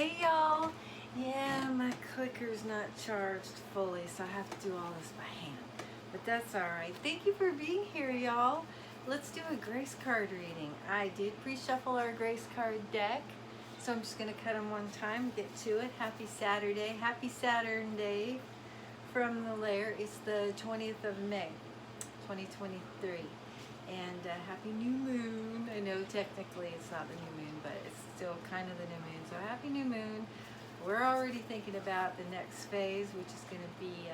Hey y'all! Yeah, my clicker's not charged fully, so I have to do all this by hand. But that's alright. Thank you for being here, y'all. Let's do a grace card reading. I did pre-shuffle our grace card deck, so I'm just going to cut them one time, get to it. Happy Saturday. Happy Saturn Day from the lair. It's the 20th of May, 2023. And happy new moon. I know technically it's not the new moon, but it's still kind of the new moon. So happy new moon. We're already thinking about the next phase, which is going to be,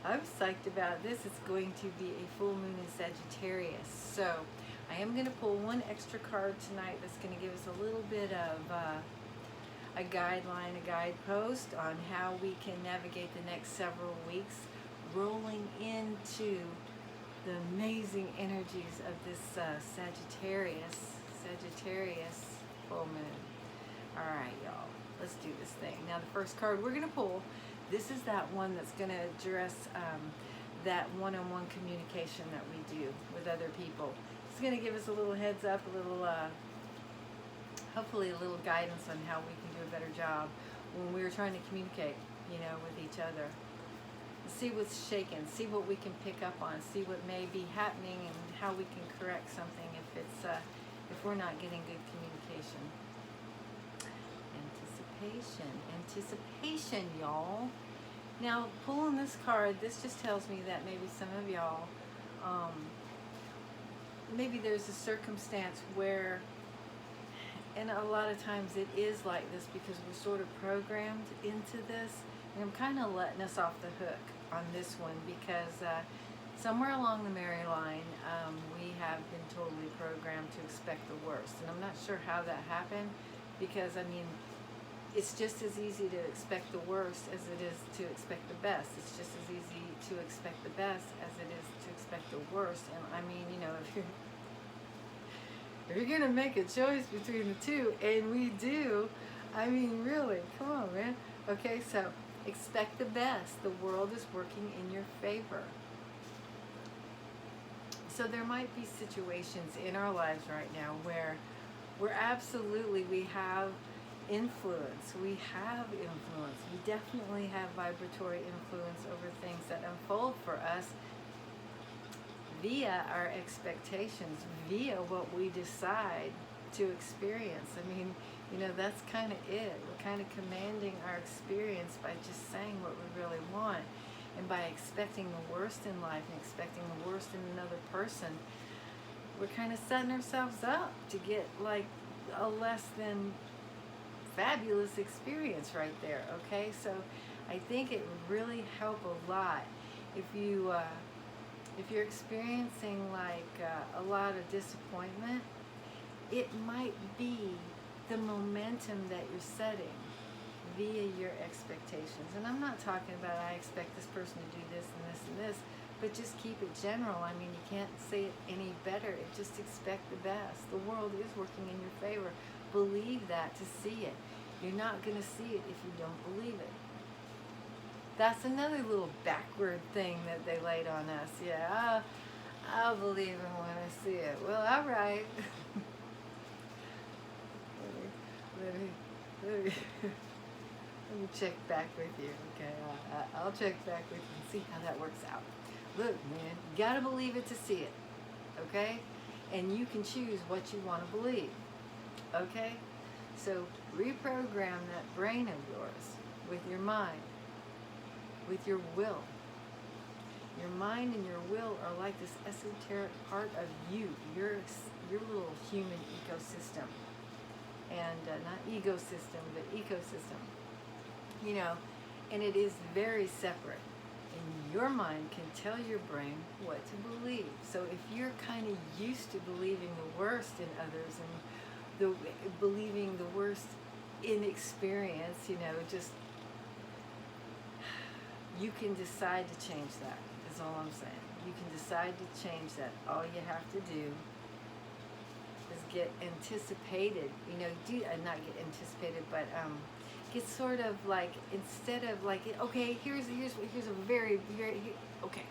I'm psyched about this. It's going to be a full moon in Sagittarius. So I am going to pull one extra card tonight that's going to give us a little bit of a guideline, a guidepost on how we can navigate the next several weeks, rolling into the amazing energies of this Sagittarius full moon. All right, y'all, let's do this thing. Now, the first card we're going to pull, this is that one that's going to address that one-on-one communication that we do with other people. It's going to give us a little heads up, a little, hopefully a little guidance on how we can do a better job when we're trying to communicate, with each other. See what's shaken, see what we can pick up on, see what may be happening and how we can correct something if we're not getting good communication. Anticipation, y'all. Now, pulling this card, this just tells me that maybe some of y'all, maybe there's a circumstance where, and a lot of times it is like this because we're sort of programmed into this. And I'm kind of letting us off the hook on this one because somewhere along the merry line, we have been totally programmed to expect the worst. And I'm not sure how that happened because, it's just as easy to expect the worst as it is to expect the best. It's just as easy to expect the best as it is to expect the worst. And if you're going to make a choice between the two, and we do, really, come on, man. Okay, so expect the best. The world is working in your favor. So there might be situations in our lives right now where we have influence. We definitely have vibratory influence over things that unfold for us via our expectations, via what we decide to experience. That's kind of it. We're kind of commanding our experience by just saying what we really want. And by expecting the worst in life and expecting the worst in another person, we're kind of setting ourselves up to get like a less than fabulous experience right there, okay? So I think it would really help a lot if you're experiencing like a lot of disappointment. It might be the momentum that you're setting via your expectations. And I'm not talking about I expect this person to do this and this and this, but just keep it general. You can't say it any better. Just expect the best. The world is working in your favor. Believe that to see it. You're not going to see it if you don't believe it. That's another little backward thing that they laid on us. Yeah, I'll believe it when I see it. Well, all right. Let me check back with you, okay? I'll check back with you and see how that works out. Look, man, you gotta believe it to see it, okay? And you can choose what you want to believe, okay? So reprogram that brain of yours with your mind, with your will. Your mind and your will are like this esoteric part of you, your little human ecosystem. And not ecosystem, but ecosystem. And it is very separate. And your mind can tell your brain what to believe. So if you're kind of used to believing the worst in others and believing the worst in experience, just you can decide to change that, is all I'm saying. You can decide to change that. All you have to do is get anticipated, not get anticipated, but get sort of like, instead of like, okay, here's a very, okay.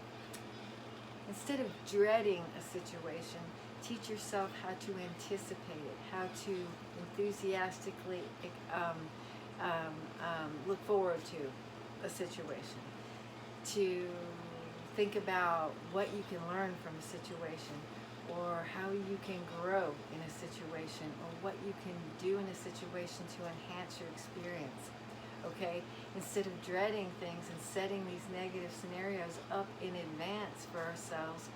Instead of dreading a situation, Teach yourself how to anticipate it, how to enthusiastically look forward to a situation, to think about what you can learn from a situation, or how you can grow in a situation, or what you can do in a situation to enhance your experience. Okay? Instead of dreading things and setting these negative scenarios up in advance for ourselves,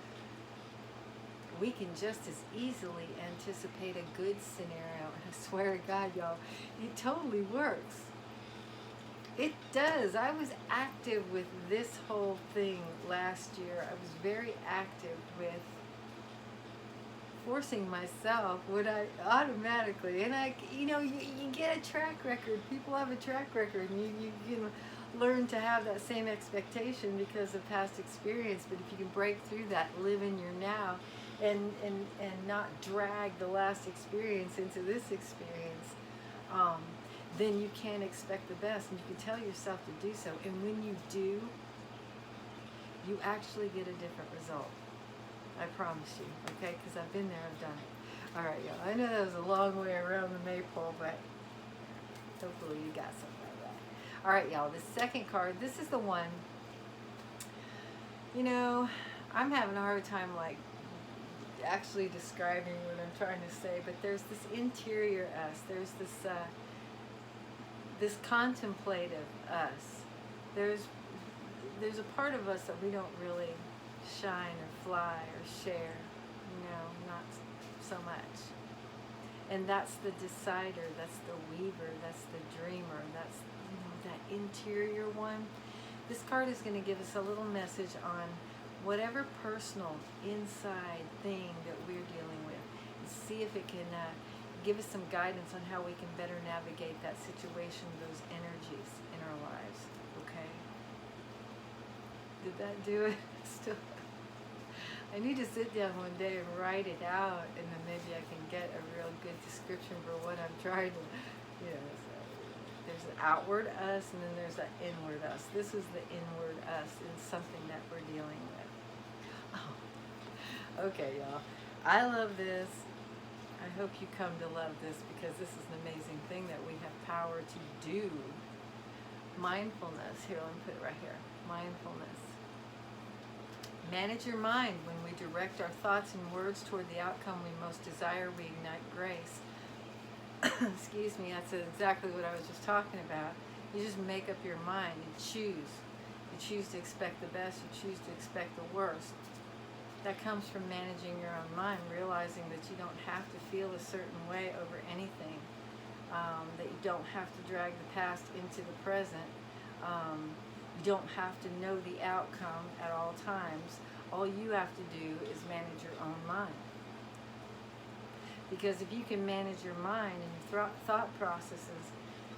we can just as easily anticipate a good scenario. And I swear to God, y'all, it totally works. It does. I was active with this whole thing last year. I was very active with forcing myself when I automatically, and you get a track record. People have a track record, and you can learn to have that same expectation because of past experience. But if you can break through that, live in your now, and not drag the last experience into this experience, then you can expect the best, and you can tell yourself to do so. And when you do, you actually get a different result. I promise you, okay? Because I've been there, I've done it. All right, y'all. I know that was a long way around the maypole, but hopefully you got something out of that. All right, y'all. The second card, this is the one, I'm having a hard time, actually describing what I'm trying to say, but there's this interior us. There's this contemplative us. There's a part of us that we don't really shine or fly or share, not so much. And that's the decider, that's the weaver, that's the dreamer, that's that interior one. This card is going to give us a little message on whatever personal inside thing that we're dealing with, and see if it can give us some guidance on how we can better navigate that situation, those energies in our lives. Okay? Did that do it? Still, I need to sit down one day and write it out, and then maybe I can get a real good description for what I'm trying to, so there's an outward us, and then there's an inward us. This is the inward us in something that we're dealing with. Oh, okay, y'all. I love this. I hope you come to love this, because this is an amazing thing that we have power to do. Mindfulness. Here, let me put it right here. Mindfulness. Manage your mind. When we direct our thoughts and words toward the outcome we most desire, we ignite grace. Excuse me, that's exactly what I was just talking about. You just make up your mind. You choose. You choose to expect the best. You choose to expect the worst. That comes from managing your own mind, realizing that you don't have to feel a certain way over anything, that you don't have to drag the past into the present. You don't have to know the outcome at all times. All you have to do is manage your own mind. Because if you can manage your mind and your thought processes,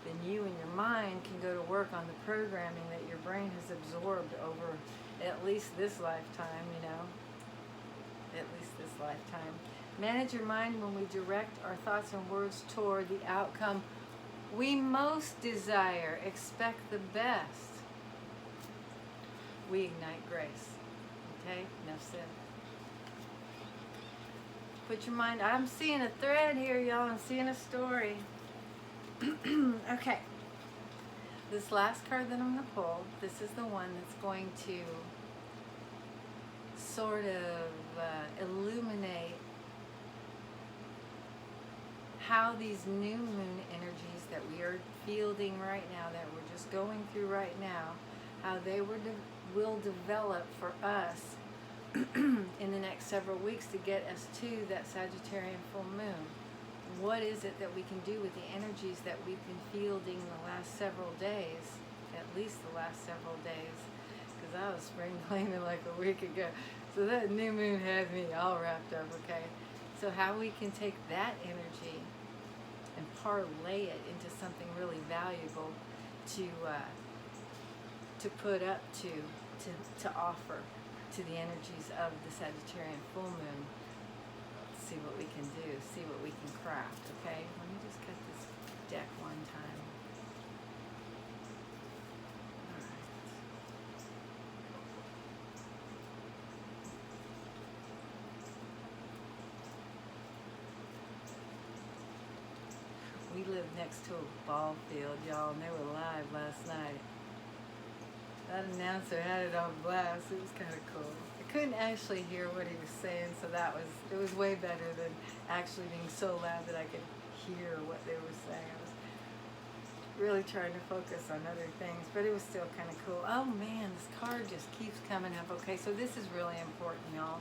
then you and your mind can go to work on the programming that your brain has absorbed over at least this lifetime, at least this lifetime. Manage your mind when we direct our thoughts and words toward the outcome we most desire. Expect the best. We ignite grace. Okay? Enough said. Put your mind, I'm seeing a thread here, y'all. I'm seeing a story. Okay. This last card that I'm going to pull, this is the one that's going to sort of illuminate how these new moon energies that we are fielding right now, that we're just going through right now, how they will develop for us in the next several weeks to get us to that Sagittarian full moon. What is it that we can do with the energies that we've been fielding the last several days, at least the last several days, because I was spring cleaning like a week ago. So that new moon had me all wrapped up, okay? So how we can take that energy and parlay it into something really valuable to put up to offer to the energies of the Sagittarian full moon. Let's see what we can do, see what we can craft, okay? Let me just cut this deck one time. we lived next to a ball field, y'all, and they were live last night. That announcer had it on blast. It was kind of cool. I couldn't actually hear what he was saying, so it was way better than actually being so loud that I could hear what they were saying. I was really trying to focus on other things, but it was still kind of cool. Oh man, this card just keeps coming up. Okay, so this is really important, y'all.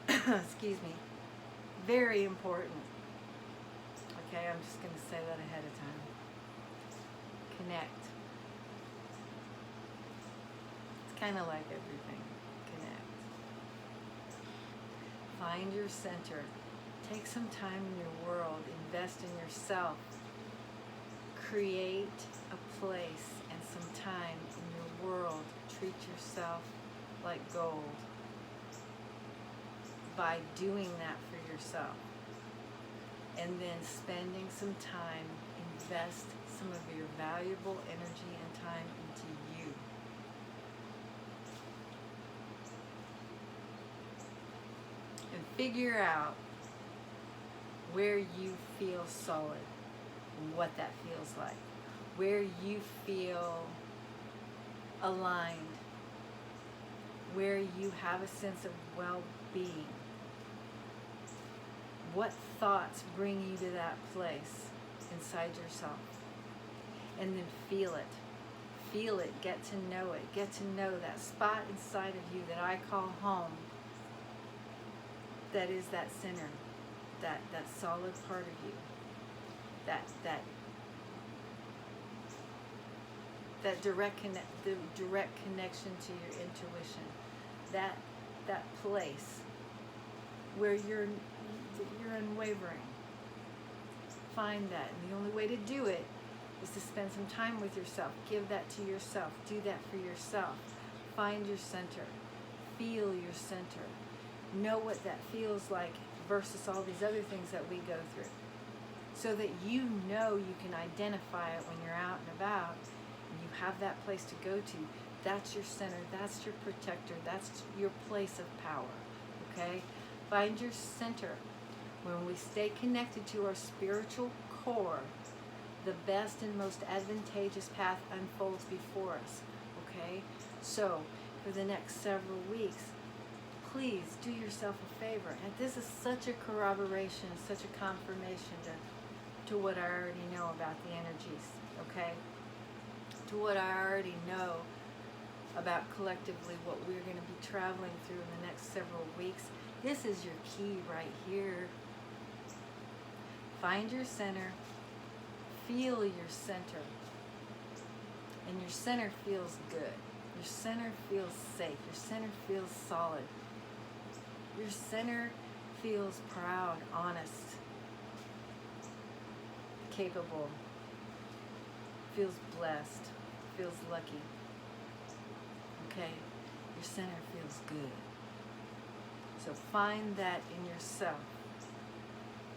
Excuse me. Very important. Okay, I'm just going to say that ahead of time. Connect. It's kind of like everything. Connect. Find your center. Take some time in your world. Invest in yourself. Create a place and some time in your world. Treat yourself like gold. By doing that for yourself. And then spending some time, invest some of your valuable energy and time into you. And figure out where you feel solid, what that feels like, where you feel aligned, where you have a sense of well-being. What thoughts bring you to that place inside yourself? And then feel it. Feel it. Get to know it. Get to know that spot inside of you that I call home. That is that center. That solid part of you. That direct connection to your intuition. That place where you're unwavering. Find that. And the only way to do it is to spend some time with yourself. Give that to yourself. Do that for yourself. Find your center. Feel your center. Know what that feels like versus all these other things that we go through. So that you know you can identify it when you're out and about and you have that place to go to. That's your center. That's your protector. That's your place of power. Okay? Find your center. When we stay connected to our spiritual core, the best and most advantageous path unfolds before us. Okay? So, for the next several weeks, please do yourself a favor. And this is such a corroboration, such a confirmation to what I already know about the energies. Okay? To what I already know about collectively what we're going to be traveling through in the next several weeks. This is your key right here. Find your center. Feel your center. And your center feels good. Your center feels safe. Your center feels solid. Your center feels proud, honest, capable, feels blessed, feels lucky. Okay? Your center feels good. So find that in yourself.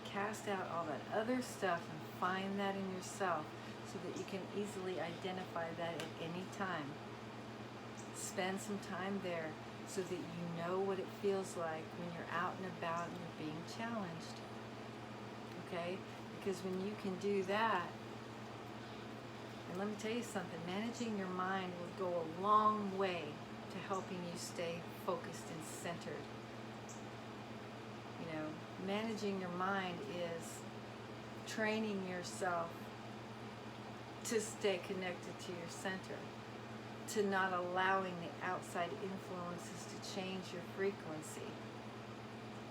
Cast out all that other stuff and find that in yourself so that you can easily identify that at any time. Spend some time there so that you know what it feels like when you're out and about and you're being challenged. Okay? Because when you can do that, and let me tell you something, managing your mind will go a long way to helping you stay focused and centered. You know, managing your mind is training yourself to stay connected to your center, to not allowing the outside influences to change your frequency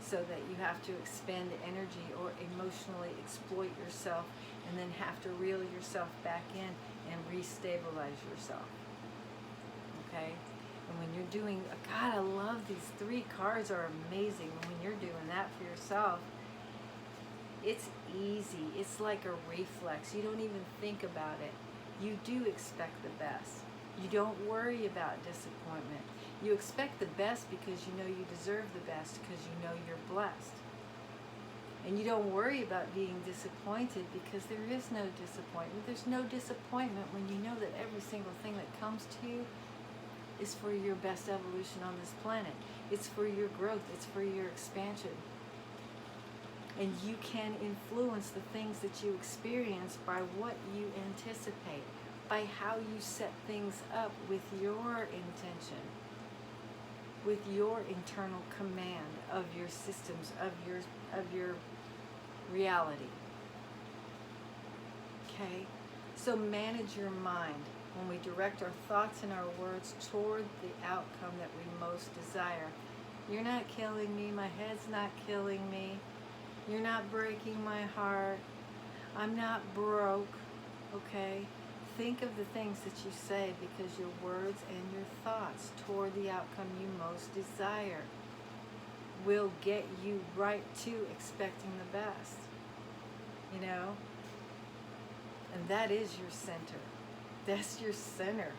so that you have to expend energy or emotionally exploit yourself and then have to reel yourself back in and restabilize yourself. Okay? And when you're doing, God, I love these 3 cards are amazing. When you're doing that for yourself, it's easy. It's like a reflex. You don't even think about it. You do expect the best. You don't worry about disappointment. You expect the best because you know you deserve the best because you know you're blessed. And you don't worry about being disappointed because there is no disappointment. There's no disappointment when you know that every single thing that comes to you is for your best evolution on this planet. It's for your growth. It's for your expansion. And you can influence the things that you experience by what you anticipate, by how you set things up with your intention, with your internal command of your systems, of your reality. Okay? So manage your mind when we direct our thoughts and our words toward the outcome that we most desire. You're not killing me. My head's not killing me. You're not breaking my heart. I'm not broke. Okay? Think of the things that you say, because your words and your thoughts toward the outcome you most desire will get you right to expecting the best. You know? And that is your center. That's your center.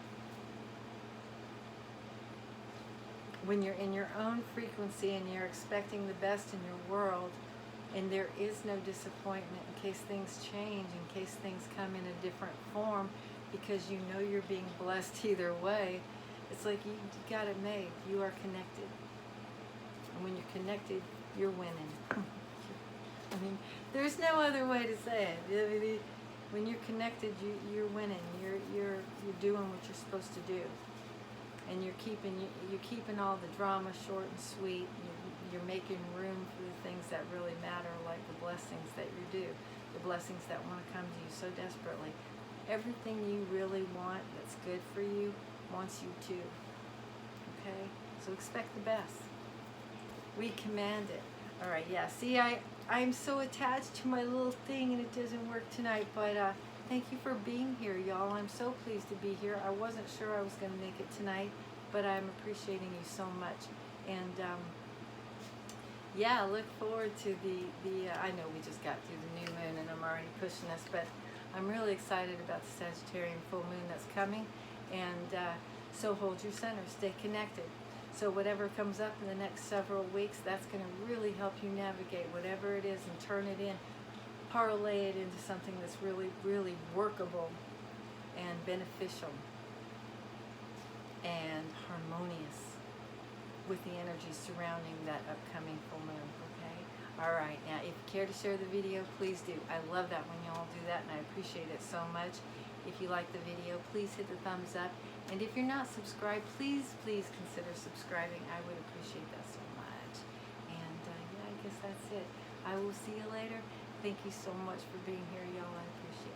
When you're in your own frequency and you're expecting the best in your world, and there is no disappointment in case things change, in case things come in a different form, because you know you're being blessed either way, it's like you got it made. You are connected. And when you're connected, you're winning. I mean, there's no other way to say it. I mean, when you're connected, you're winning. You're doing what you're supposed to do, and you're keeping all the drama short and sweet. You're making room for the things that really matter, like the blessings that you're due, the blessings that want to come to you so desperately. Everything you really want that's good for you wants you to. Okay, so expect the best. We command it. All right, yeah. See, I'm so attached to my little thing and it doesn't work tonight, but thank you for being here, y'all. I'm so pleased to be here. I wasn't sure I was going to make it tonight, but I'm appreciating you so much. And yeah, look forward to the I know we just got through the new moon and I'm already pushing us, but I'm really excited about the Sagittarian full moon that's coming. And so hold your center, stay connected. So whatever comes up in the next several weeks, that's going to really help you navigate whatever it is and turn it in, parlay it into something that's really, really workable and beneficial and harmonious with the energy surrounding that upcoming full moon, okay? All right, now if you care to share the video, please do. I love that when y'all do that, and I appreciate it so much. If you like the video, please hit the thumbs up. And if you're not subscribed, please consider subscribing. I would appreciate that so much. And yeah, I guess that's it. I will see you later. Thank you so much for being here, y'all. I appreciate it.